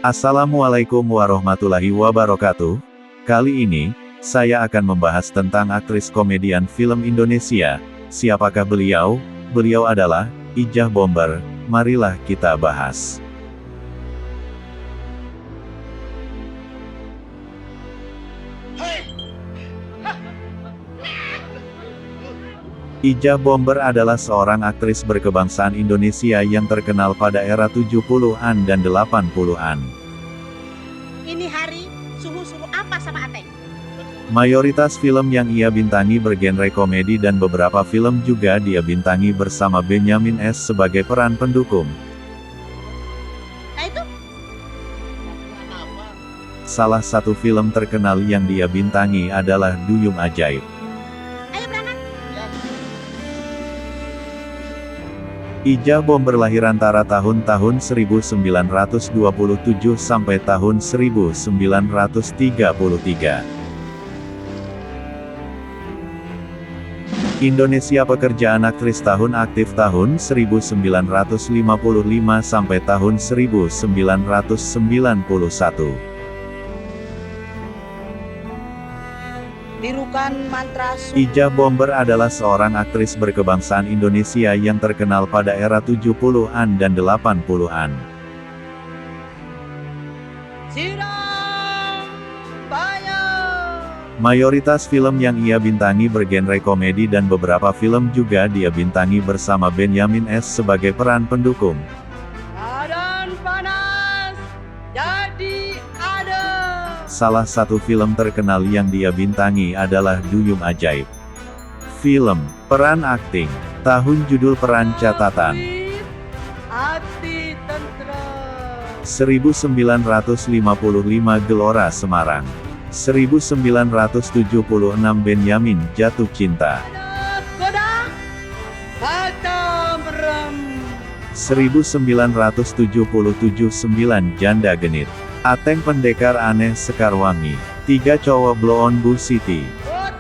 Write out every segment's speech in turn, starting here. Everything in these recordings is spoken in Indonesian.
Assalamualaikum warahmatullahi wabarakatuh. Kali ini, saya akan membahas tentang aktris komedian film Indonesia. Siapakah beliau? Beliau adalah Ijah Bomber. Marilah kita bahas. Ijah Bomber adalah seorang aktris berkebangsaan Indonesia yang terkenal pada era 70-an dan 80-an. Ini hari, suhu-suhu apa sama Ateng? Mayoritas film yang ia bintangi bergenre komedi dan beberapa film juga dia bintangi bersama Benyamin S. sebagai peran pendukung. Nah itu? Salah satu film terkenal yang dia bintangi adalah Duyung Ajaib. Ayo berangkat. Ijah Bomber lahir antara tahun-tahun 1927 sampai tahun 1933. Indonesia Pekerjaan Aktris Tahun Aktif tahun 1955 sampai tahun 1991. Tirukan mantra Ijah Bomber adalah seorang aktris berkebangsaan Indonesia yang terkenal pada era 70-an dan 80-an. Siram banyak. Mayoritas film yang ia bintangi bergenre komedi dan beberapa film juga dia bintangi bersama Benyamin S. sebagai peran pendukung. Keadaan panas, jadi ada. Salah satu film terkenal yang dia bintangi adalah Duyung Ajaib. Film, peran akting, tahun judul peran catatan, Hati tentra. 1955 Gelora Semarang. 1976 Benyamin jatuh cinta. Goda, kata merem. 1977 9 Janda Genit. Ateng Pendekar Aneh Sekarwangi. 3 Cowok Blow on Bu Siti. Bot.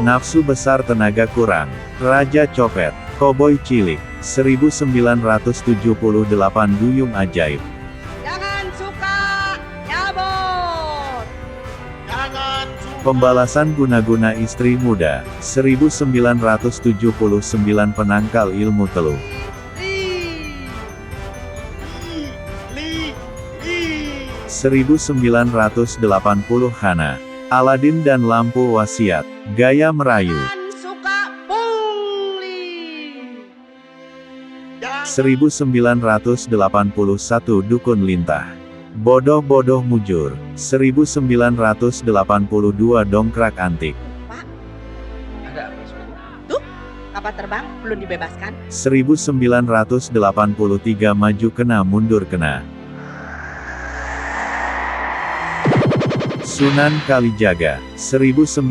Nafsu Besar Tenaga Kurang. Raja Copet. Koboi Cilik. 1978 Duyung Ajaib. Jangan suka nyabot. Jangan suka. Pembalasan Guna-Guna Istri Muda. 1979 Penangkal Ilmu Teluh. 1980 Hana. Aladin dan Lampu Wasiat. Gaya Merayu. Jangan suka pungli. 1981 Dukun Lintah. Bodoh-bodoh mujur. 1982 Dongkrak Antik. Pak, tuh kapal terbang belum dibebaskan. 1983 Maju Kena Mundur Kena. Sunan Kalijaga. 1991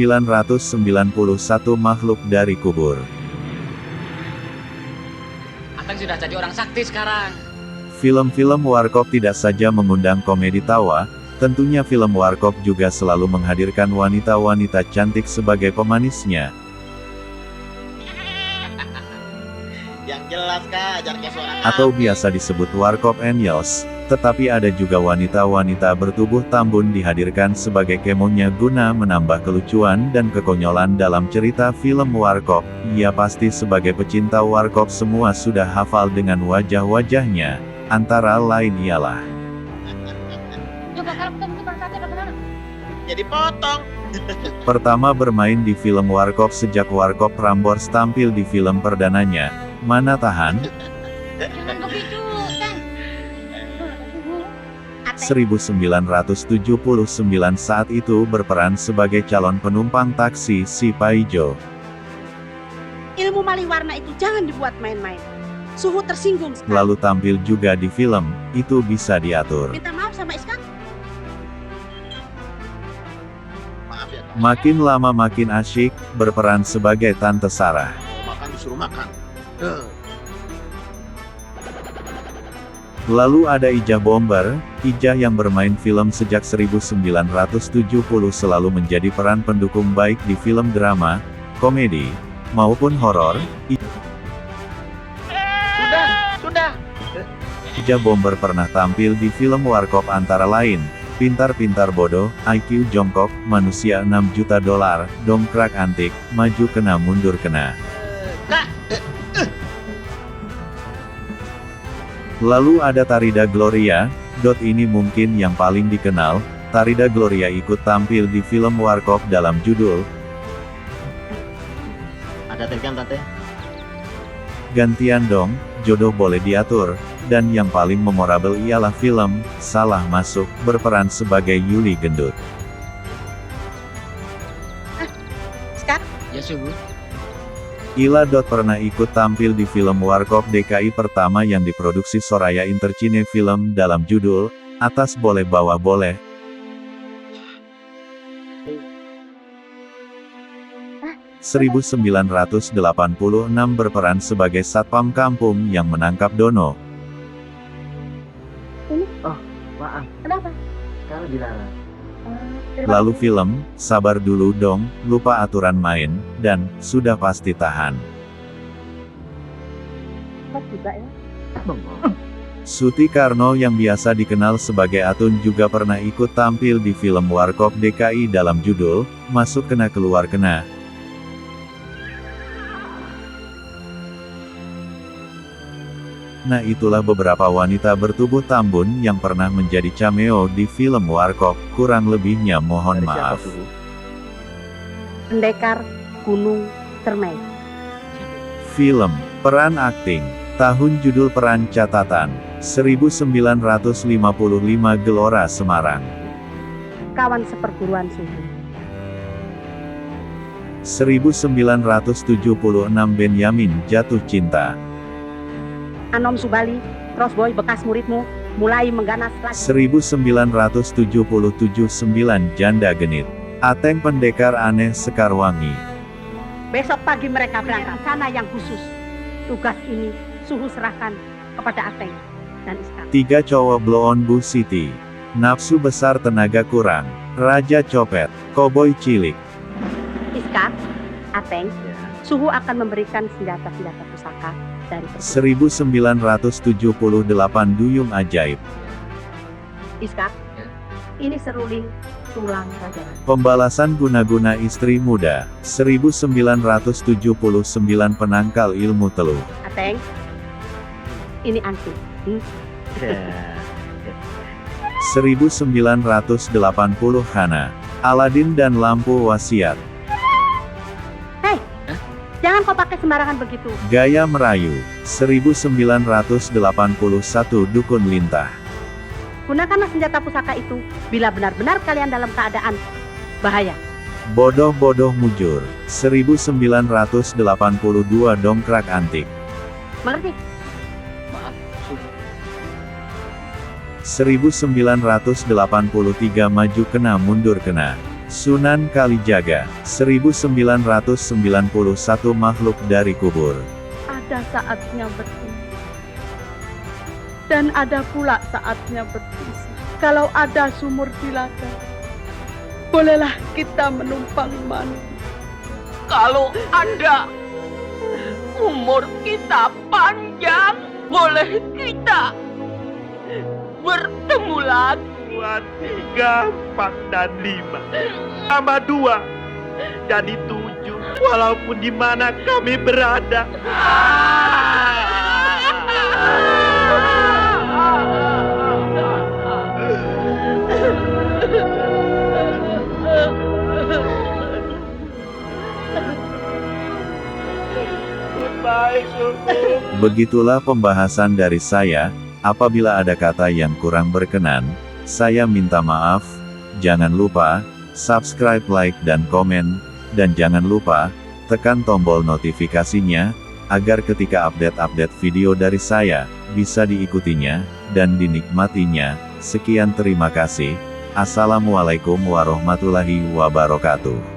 Makhluk dari Kubur. Ateng sudah jadi orang sakti sekarang. Film-film Warkop tidak saja mengundang komedi tawa, tentunya film Warkop juga selalu menghadirkan wanita-wanita cantik sebagai pemanisnya. Yang jelas kak, jangan kayak suara Atau biasa disebut Warkop Angels, tetapi ada juga wanita-wanita bertubuh tambun dihadirkan sebagai kemonya guna menambah kelucuan dan kekonyolan dalam cerita film Warkop. Ya pasti sebagai pecinta Warkop semua sudah hafal dengan wajah-wajahnya, antara lain ialah Coba karakter itu bangsatnya bagaimana? jadi potong. pertama bermain di film Warkop sejak Warkop Prambors tampil di film perdananya, Mana Tahan, Jangan begitu, Teng. 1979 saat itu berperan sebagai calon penumpang taksi si Paijo. Ilmu maliwarna itu jangan dibuat main-main. Suhu tersinggung sekali. Lalu tampil juga di film, Itu Bisa Diatur. Minta maaf sama Iska. Maaf ya kak, Makin lama makin asyik, berperan sebagai Tante Sarah. makan disuruh makan. Lalu ada Ijah Bomber. Ijah yang bermain film sejak 1970 selalu menjadi peran pendukung baik di film drama, komedi, maupun horor. Sudah. wajah bomber pernah tampil di film Warkop antara lain, Pintar-Pintar Bodoh, IQ Jongkok, Manusia 6 Juta Dolar, Dongkrak Antik, Maju Kena Mundur Kena. Lalu ada Tarida Gloria. Ini mungkin yang paling dikenal. Tarida Gloria ikut tampil di film Warkop dalam judul Ada tekan tante. Gantian Dong, Jodoh Boleh Diatur, dan yang paling memorable ialah film Salah Masuk, berperan sebagai Yuli Gendut. Sekar, Ya subuh. Ila. Pernah ikut tampil di film Warkop DKI pertama yang diproduksi Soraya Intercine Film dalam judul Atas Boleh Bawah Boleh. 1986 berperan sebagai satpam kampung yang menangkap Dono. Maaf, kenapa? kalau dilarang. Lalu film Sabar Dulu Dong, Lupa Aturan Main, dan Sudah Pasti Tahan. Kok juga ya? Suti Karno yang biasa dikenal sebagai Atun juga pernah ikut tampil di film Warkop DKI dalam judul Masuk Kena Keluar Kena. Nah, itulah beberapa wanita bertubuh tambun yang pernah menjadi cameo di film Warkop, kurang lebihnya mohon Dari siapa, maaf. Subuh? Pendekar Gunung Cermai. Film, peran akting, tahun judul peran catatan, 1955 Gelora Semarang. Kawan seperguruan Suhu. 1976 Benyamin Jatuh Cinta. Anom Subali, crossboy bekas muridmu, mulai mengganas lagi. 1977 9 Janda Genit. Ateng Pendekar Aneh Sekarwangi. Besok pagi mereka berangkat sana yang khusus. Tugas ini Suhu serahkan kepada Ateng dan Iskak. 3 Cowok Blow on Bu City. Nafsu Besar Tenaga Kurang. Raja Copet. Koboi Cilik. Iskak, Ateng, Ya. Suhu akan memberikan senjata-senjata pusaka dari 1978 Duyung Ajaib. Iskak, Ya. ini seruling tulang raja. Pembalasan guna-guna istri muda. 1979 Penangkal Ilmu Teluh. Ateng, ini anti. 1980 Hana. Aladin dan Lampu Wasiat. Jangan kau pakai sembarangan begitu. Gaya Merayu. 1981 Dukun Lintah. Gunakanlah senjata pusaka itu bila benar-benar kalian dalam keadaan bahaya. Bodoh-bodoh mujur. 1982 Dongkrak Antik. Mengerti? Maaf, subuh. 1983 Maju Kena Mundur Kena. Sunan Kalijaga. 1991 Makhluk dari Kubur. Ada saatnya bertemu. Dan ada pula saatnya berpisah. Kalau ada sumur di ladang, bolehlah kita menumpang mandi. Kalau ada umur kita panjang, boleh kita bertemu lagi. 2, 3, 4, dan 5 tambah 2 jadi 7 walaupun di mana kami berada. Goodbye, Subuh. Begitulah pembahasan dari saya. Apabila ada kata yang kurang berkenan, saya minta maaf. Jangan lupa subscribe, like, dan komen, dan jangan lupa tekan tombol notifikasinya agar ketika update-update video dari saya bisa diikutinya dan dinikmatinya. Sekian, terima kasih. Assalamualaikum warahmatullahi wabarakatuh.